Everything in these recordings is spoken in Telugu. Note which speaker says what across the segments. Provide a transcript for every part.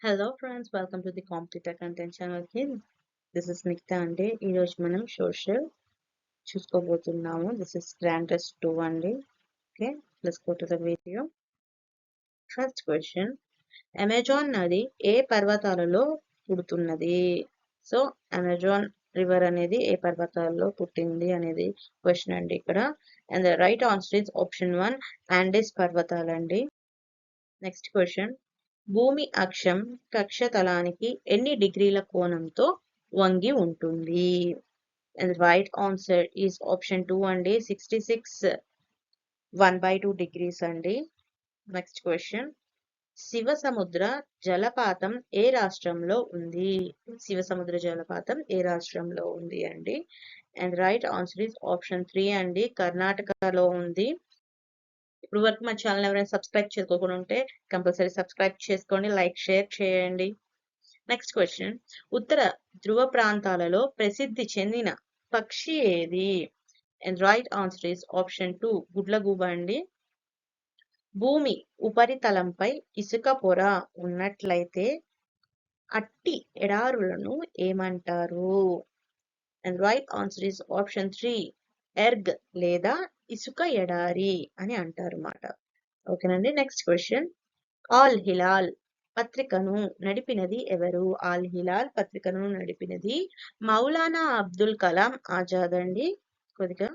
Speaker 1: Hello friends, welcome to the competitor content channel కి. దిస్ ఇస్ నిక్తా అండి. ఈరోజు మనం సోషల్ చూసుకోబోతున్నాము. దిస్ ఇస్ గ్రాండ్ టెస్ట్ 2 అండి. Okay, let's go to the video. First question, Amazon నది ఏ పర్వతాలలో పుడుతున్నది? సో అమెజాన్ రివర్ అనేది ఏ పర్వతాల్లో పుట్టింది అనేది క్వశ్చన్ అండి ఇక్కడ. And the right answer is option 1, Andes పర్వతాలండి. నెక్స్ట్ క్వశ్చన్, భూమి అక్షం కక్షతలానికి ఎన్ని డిగ్రీల కోణంతో వంగి ఉంటుంది? And right answer is option 2 అండి, 66 1/2 degrees అండి. నెక్స్ట్ క్వశ్చన్, శివసముద్ర జలపాతం ఏ రాష్ట్రంలో ఉంది? శివసముద్ర జలపాతం ఏ రాష్ట్రంలో ఉంది అండి? And right answer is option 3 అండి, కర్ణాటకలో ఉంది. ఇప్పుడు వరకు మా ఛానల్ ఎవరైనా సబ్స్క్రైబ్ చేసుకోకుండా ఉంటే కంపల్సరీ సబ్స్క్రైబ్ చేసుకోండి, లైక్ షేర్ చేయండి. నెక్స్ట్ క్వశ్చన్, ఉత్తర ధ్రువ ప్రాంతాలలో ప్రసిద్ధి చెందిన పక్షి ఏది? And right answer is option 2, గుడ్లగూబ అండి. భూమి ఉపరితలంపై ఇసుక పొర ఉన్నట్లయితే అట్టి ఎడారులను ఏమంటారు? And right answer is option 3, erg లేదా ఇసుక ఎడారి అని అంటారు అన్నమాట. ఓకేనండి. నెక్స్ట్ క్వశ్చన్, ఆల్ హిలాల్ పత్రికను నడిపినది ఎవరు? ఆల్ హిలాల్ పత్రికను నడిపినది మౌలానా అబ్దుల్ కలాం ఆజాద్ అండి. కొద్దిగా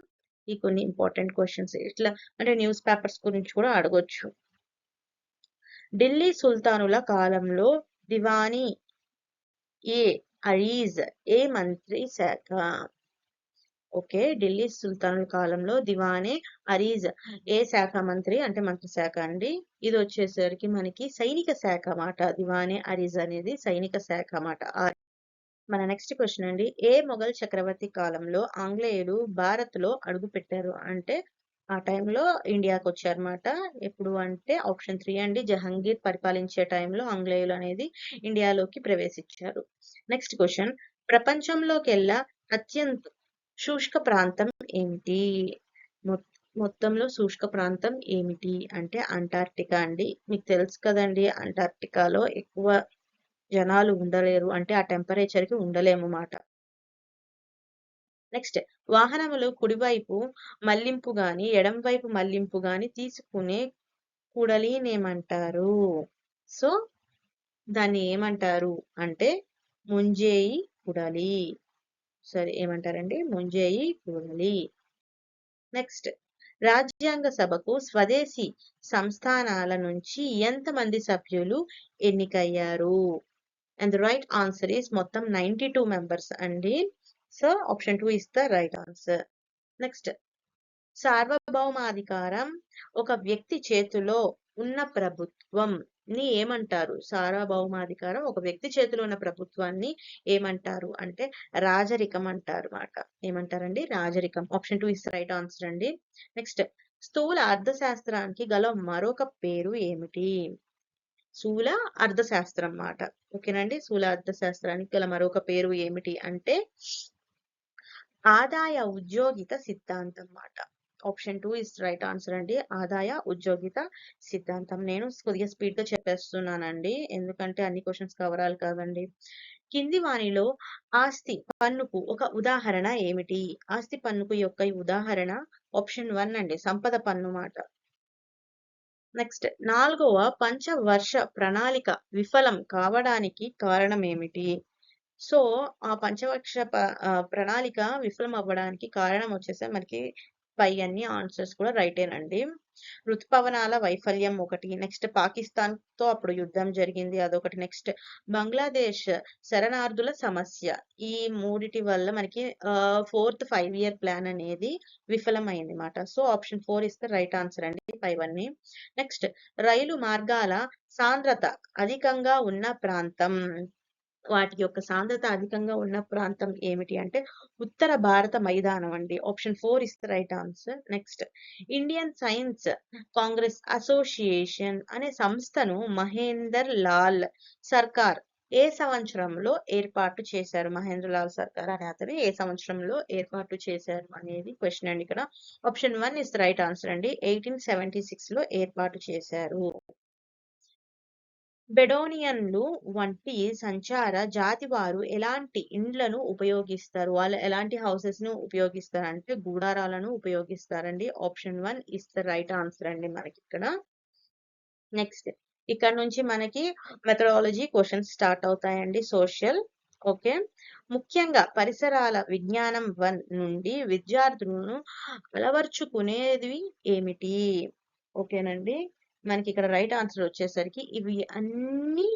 Speaker 1: ఈ కొన్ని ఇంపార్టెంట్ క్వశ్చన్స్ ఇట్లా అంటే న్యూస్ పేపర్స్ గురించి కూడా అడగొచ్చు. ఢిల్లీ సుల్తానుల కాలంలో దివానీ ఏ అరీజ్ ఏ మంత్రి శాఖ? ఓకే, ఢిల్లీ సుల్తానుల కాలంలో దివానే అరీజ్ ఏ శాఖ మంత్రి అంటే మంత్రి శాఖ అండి. ఇది వచ్చేసరికి మనకి సైనిక శాఖ మాట. దివానే అరీజ్ అనేది సైనిక శాఖ మాట. మన నెక్స్ట్ క్వశ్చన్ అండి, ఏ మొఘల్ చక్రవర్తి కాలంలో ఆంగ్లేయులు భారత్ లో అడుగు పెట్టారు? అంటే ఆ టైంలో ఇండియాకి వచ్చారన్నమాట. ఎప్పుడు అంటే ఆప్షన్ 3 అండి, జహంగీర్ పరిపాలించే టైంలో ఆంగ్లేయులు అనేది ఇండియాలోకి ప్రవేశించారు. నెక్స్ట్ క్వశ్చన్, ప్రపంచంలోకెల్లా అత్యంత శుష్క ప్రాంతం ఏమిటి? మొత్తంలో శుష్క ప్రాంతం ఏమిటి అంటే అంటార్క్టికా అండి. మీకు తెలుసు కదండి, అంటార్క్టికాలో ఎక్కువ జనాలు ఉండలేరు, అంటే ఆ టెంపరేచర్ కి ఉండలేము మాట. నెక్స్ట్, వాహనములు కుడివైపు మళ్లింపు గాని ఎడం వైపు మళ్లింపు గాని తీసుకునే కూడలినేమంటారు? సో దాన్ని ఏమంటారు అంటే ముంజేయి కుడలి. సరే, ఏమంటారండి? ముంజేయి కుడలి. నెక్స్ట్, రాజ్యాంగ సభకు స్వదేశీ సంస్థానాల నుంచి ఎంతమంది సభ్యులు ఎన్నికయ్యారు? And the right answer is మొత్తం 92 మెంబర్స్ అండి. So option 2 is the right answer. Next, సార్వభౌమాధికారం ఒక వ్యక్తి చేతిలో ఉన్న ప్రభుత్వం ని ఏమంటారు? సార్వభౌమాధికారం ఒక వ్యక్తి చేతిలో ఉన్న ప్రభుత్వాన్ని ఏమంటారు అంటే రాజరికం అంటారు మాట. ఏమంటారండి? రాజరికం. ఆప్షన్ 2 ఇస్ రైట్ ఆన్సర్ అండి. నెక్స్ట్, స్థూల అర్థశాస్త్రానికి గల మరొక పేరు ఏమిటి? స్థూల అర్థశాస్త్రం మాట. ఓకేనండి. స్థూల అర్థశాస్త్రానికి గల మరొక పేరు ఏమిటి అంటే ఆదాయ ఉద్యోగిత సిద్ధాంతం మాట. ఆప్షన్ 2 ఇస్ రైట్ ఆన్సర్ అండి, ఆదాయ ఉద్యోగిత సిద్ధాంతం. నేను కొద్దిగా స్పీడ్ గా చెప్పేస్తున్నానండి, ఎందుకంటే అన్ని క్వశ్చన్స్ కవర్ అవ్వాలి కదండి. కింది వానిలో ఆస్తి పన్నుకు ఒక ఉదాహరణ ఏమిటి? ఆస్తి పన్నుకు యొక్క ఉదాహరణ ఆప్షన్ 1 అండి, సంపద పన్ను మాట. నెక్స్ట్, 4వ పంచవర్ష ప్రణాళిక విఫలం కావడానికి కారణం ఏమిటి? సో ఆ పంచవర్ష ప్రణాళిక విఫలం అవ్వడానికి కారణం వచ్చేసి మనకి పై అన్ని ఆన్సర్స్ కూడా రైటేనండి. ఋతుపవనాల వైఫల్యం ఒకటి, నెక్స్ట్ పాకిస్తాన్ తో అప్పుడు యుద్ధం జరిగింది అదొకటి, నెక్స్ట్ బంగ్లాదేశ్ శరణార్థుల సమస్య. ఈ మూడిటి వల్ల మనకి 4th 5-year ప్లాన్ అనేది విఫలమైంది మాట. So option 4 is the right answer అండి పైవన్నీ. నెక్స్ట్, రైలు మార్గాల సాంద్రత అధికంగా ఉన్న ప్రాంతం. వాటి యొక్క సాంద్రత అధికంగా ఉన్న ప్రాంతం ఏమిటి అంటే ఉత్తర భారత మైదానం అండి. Option 4 is the right answer. Next, Indian science Congress association అనే సంస్థను మహేందర్ లాల్ సర్కార్ ఏ సంవత్సరంలో ఏర్పాటు చేశారు? మహేంద్ర లాల్ సర్కార్ అనే అతను ఏ సంవత్సరంలో ఏర్పాటు చేశారు అనేది క్వశ్చన్ అండి ఇక్కడ. Option 1 is the right answer అండి, 1876 లో ఏర్పాటు చేశారు. బెడోనియన్లు వంటి సంచార జాతి వారు ఎలాంటి ఇండ్లను ఉపయోగిస్తారు? వాళ్ళు ఎలాంటి హౌసెస్ ను ఉపయోగిస్తారంటే గూడారాలను ఉపయోగిస్తారండి. Option 1 is the right answer అండి మనకి ఇక్కడ. నెక్స్ట్ ఇక్కడ నుంచి మనకి మెథడాలజీ క్వశ్చన్స్ స్టార్ట్ అవుతాయండి. సోషల్. ఓకే. ముఖ్యంగా పరిసరాల విజ్ఞానం 1 నుండి విద్యార్థులను అలవర్చుకునేది ఏమిటి? ఓకేనండి. మనకి ఇక్కడ రైట్ ఆన్సర్ వచ్చేసరికి ఇవి అన్ని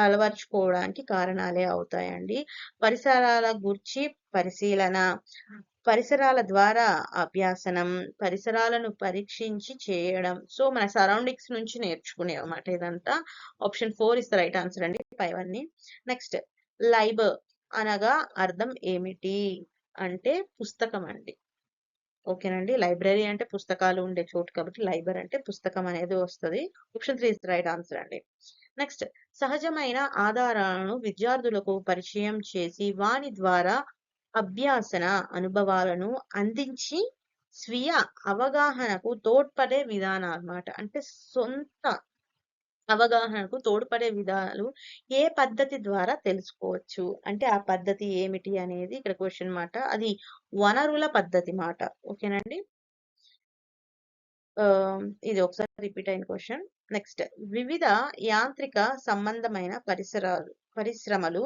Speaker 1: అలవర్చుకోవడానికి కారణాలే అవుతాయండి. పరిసరాల గూర్చి పరిశీలన, పరిసరాల ద్వారా అభ్యాసనం, పరిసరాలను పరీక్షించి చేయడం. సో మన సరౌండింగ్స్ నుంచి నేర్చుకునే అన్నమాట ఇదంతా. Option 4 is the right answer అండి పైవన్నీ. నెక్స్ట్ లైబర్ అనగా అర్థం ఏమిటి అంటే పుస్తకం అండి. ఓకేనండి. లైబ్రరీ అంటే పుస్తకాలు ఉండే చోటు కాబట్టి లైబర్ అంటే పుస్తకం అనేది వస్తది. Option 3 is the right answer అండి. నెక్స్ట్ సహజమైన ఆధారాలను విద్యార్థులకు పరిచయం చేసి వాని ద్వారా అభ్యాసన అనుభవాలను అందించి స్వీయ అవగాహనకు తోడ్పడే విధానం అన్నమాట. అంటే సొంత అవగాహనకు తోడ్పడే విధానాలు ఏ పద్ధతి ద్వారా తెలుసుకోవచ్చు? అంటే ఆ పద్ధతి ఏమిటి అనేది ఇక్కడ క్వెషన్ మాట. అది వనరుల పద్ధతి మాట. ఓకేనండి. ఇది ఒకసారి రిపీట్ అయిన క్వెషన్. నెక్స్ట్ వివిధ యాంత్రిక సంబంధమైన పరిశ్రమలు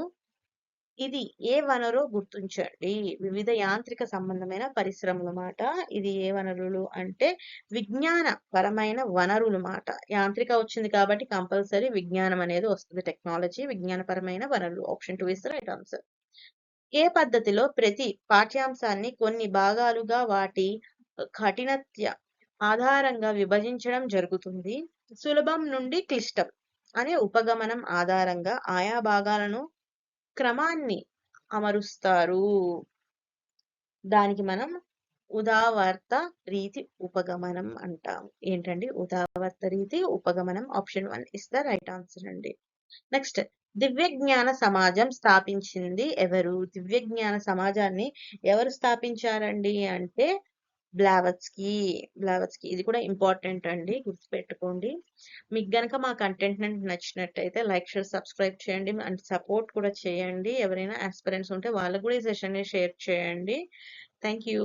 Speaker 1: ఇది ఏ వనరో గుర్తించండి. వివిధ యాంత్రిక సంబంధమైన పరిశ్రమల మాట. ఇది ఏ వనరులు అంటే విజ్ఞాన పరమైన వనరులు మాట. యాంత్రిక వచ్చింది కాబట్టి కంపల్సరీ విజ్ఞానం అనేది వస్తుంది. టెక్నాలజీ విజ్ఞానపరమైన వనరులు. Option 2 is the right answer. ఏ పద్ధతిలో ప్రతి పాఠ్యాంశాన్ని కొన్ని భాగాలుగా వాటి కఠినత్య ఆధారంగా విభజించడం జరుగుతుంది? సులభం నుండి క్లిష్టం అనే ఉపగమనం ఆధారంగా ఆయా భాగాలను క్రమాన్ని అమరుస్తారు. దానికి మనం ఉదావర్త రీతి ఉపగమనం అంటాం. ఏంటండి ఉదావర్త రీతి ఉపగమనం. Option 1 is the right answer అండి. నెక్స్ట్ దివ్య జ్ఞాన సమాజం స్థాపించింది ఎవరు? దివ్య జ్ఞాన సమాజాన్ని ఎవరు స్థాపించారండి అంటే బ్లావత్స్కీ. ఇది కూడా ఇంపార్టెంట్ అండి, గుర్తుపెట్టుకోండి. మీకు గనక మా కంటెంట్ నచ్చినట్టయితే లైక్, షేర్, సబ్స్క్రైబ్ చేయండి అండ్ సపోర్ట్ కూడా చేయండి. ఎవరైనా ఆస్పిరెంట్స్ ఉంటే వాళ్ళకు కూడా ఈ సెషన్ ని షేర్ చేయండి. Thank you.